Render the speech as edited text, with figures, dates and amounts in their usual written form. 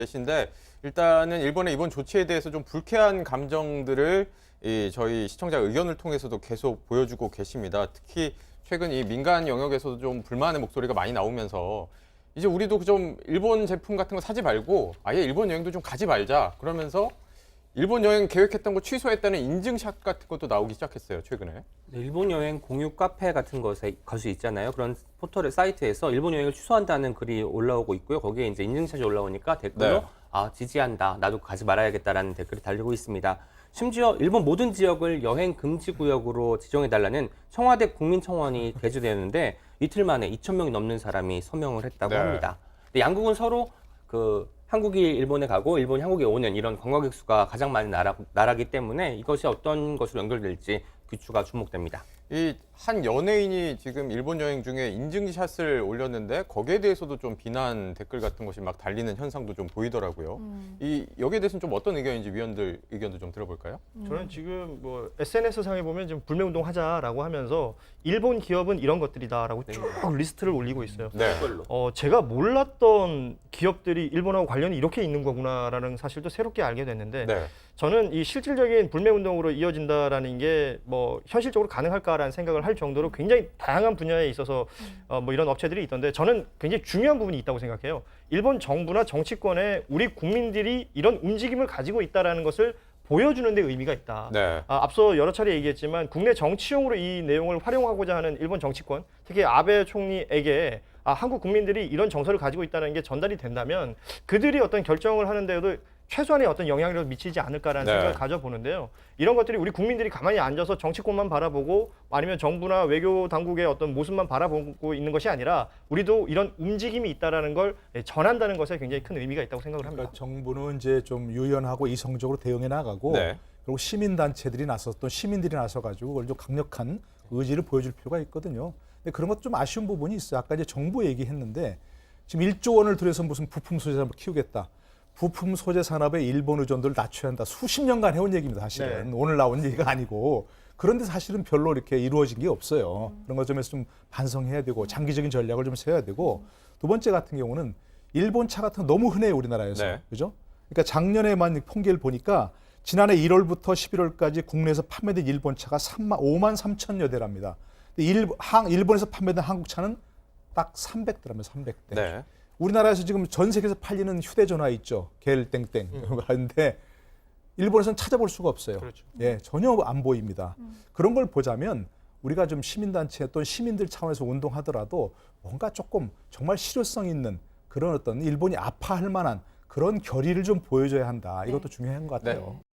계신데 일단은 일본의 이번 조치에 대해서 좀 불쾌한 감정들을 저희 시청자 의견을 통해서도 계속 보여주고 계십니다. 특히 최근 이 민간 영역에서도 좀 불만의 목소리가 많이 나오면서 이제 우리도 좀 일본 제품 같은 거 사지 말고 아예 일본 여행도 좀 가지 말자 그러면서 일본 여행 계획했던 거 취소했다는 인증샷 같은 것도 나오기 시작했어요, 최근에. 네, 일본 여행 공유 카페 같은 것이 있잖아요. 그런 포털 사이트에서 일본 여행을 취소한다는 글이 올라오고 있고요. 거기에 이제 인증샷이 올라오니까 댓글로 네. 지지한다. 나도 가지 말아야겠다라는 댓글이 달리고 있습니다. 심지어 일본 모든 지역을 여행 금지 구역으로 지정해달라는 청와대 국민청원이 게재되었는데 이틀 만에 2,000명이 넘는 사람이 서명을 했다고 네. 합니다. 근데 양국은 서로 한국이 일본에 가고 일본이 한국에 오는 이런 관광객 수가 가장 많은 나라기 때문에 이것이 어떤 것으로 연결될지 귀추가 주목됩니다. 이 한 연예인이 지금 일본 여행 중에 인증샷을 올렸는데 거기에 대해서도 좀 비난 댓글 같은 것이 막 달리는 현상도 좀 보이더라고요. 여기에 대해서는 좀 어떤 의견인지 위원들 의견도 좀 들어볼까요? 저는 지금 뭐 SNS 상에 보면 지금 불매운동 하자라고 하면서 일본 기업은 이런 것들이다라고 쭉 리스트를 올리고 있어요. 네. 제가 몰랐던 기업들이 일본하고 관련이 이렇게 있는 거구나라는 사실도 새롭게 알게 됐는데 네. 저는 이 실질적인 불매운동으로 이어진다라는 게 뭐 현실적으로 가능할까라는 생각을 할 정도로 굉장히 다양한 분야에 있어서 뭐 이런 업체들이 있던데 저는 굉장히 중요한 부분이 있다고 생각해요. 일본 정부나 정치권에 우리 국민들이 이런 움직임을 가지고 있다라는 것을 보여주는 데 의미가 있다. 네. 앞서 여러 차례 얘기했지만 국내 정치용으로 이 내용을 활용하고자 하는 일본 정치권, 특히 아베 총리에게 한국 국민들이 이런 정서를 가지고 있다는 게 전달이 된다면 그들이 어떤 결정을 하는데도 최소한의 어떤 영향력을 미치지 않을까라는 네. 생각을 가져보는데요. 이런 것들이 우리 국민들이 가만히 앉아서 정치권만 바라보고 아니면 정부나 외교 당국의 어떤 모습만 바라보고 있는 것이 아니라 우리도 이런 움직임이 있다라는 걸 전한다는 것에 굉장히 큰 의미가 있다고 생각을 합니다. 그러니까 정부는 이제 좀 유연하고 이성적으로 대응해 나가고 네. 그리고 시민단체들이 나섰던 시민들이 나서가지고 그걸 좀 강력한 의지를 보여줄 필요가 있거든요. 근데 그런 것도 좀 아쉬운 부분이 있어요. 아까 이제 정부 얘기했는데 지금 1조 원을 들여서 무슨 부품 소재 산업 키우겠다. 부품 소재 산업의 일본 의존도를 낮춰야 한다. 수십 년간 해온 얘기입니다. 사실은. 네. 오늘 나온 얘기가 아니고. 그런데 사실은 별로 이렇게 이루어진 게 없어요. 그런 것 점에서 좀 반성해야 되고 장기적인 전략을 좀 세워야 되고 두 번째 같은 경우는 일본 차 같은 거 너무 흔해요. 우리나라에서. 네. 그죠? 그러니까 작년에만 통계를 보니까 지난해 1월부터 11월까지 국내에서 판매된 일본 차가 5만 3천여 대랍니다. 일본에서 판매된 한국 차는 딱 300대랍니다. 300대. 네. 우리나라에서 지금 전 세계에서 팔리는 휴대전화 있죠. 겔땡땡 이런 거 하는데 일본에서는 찾아볼 수가 없어요. 그렇죠. 예, 전혀 안 보입니다. 그런 걸 보자면 우리가 좀 시민단체 또는 시민들 차원에서 운동하더라도 뭔가 조금 정말 실효성 있는 그런 어떤 일본이 아파할 만한 그런 결의를 좀 보여줘야 한다. 이것도 중요한 것 같아요. 네.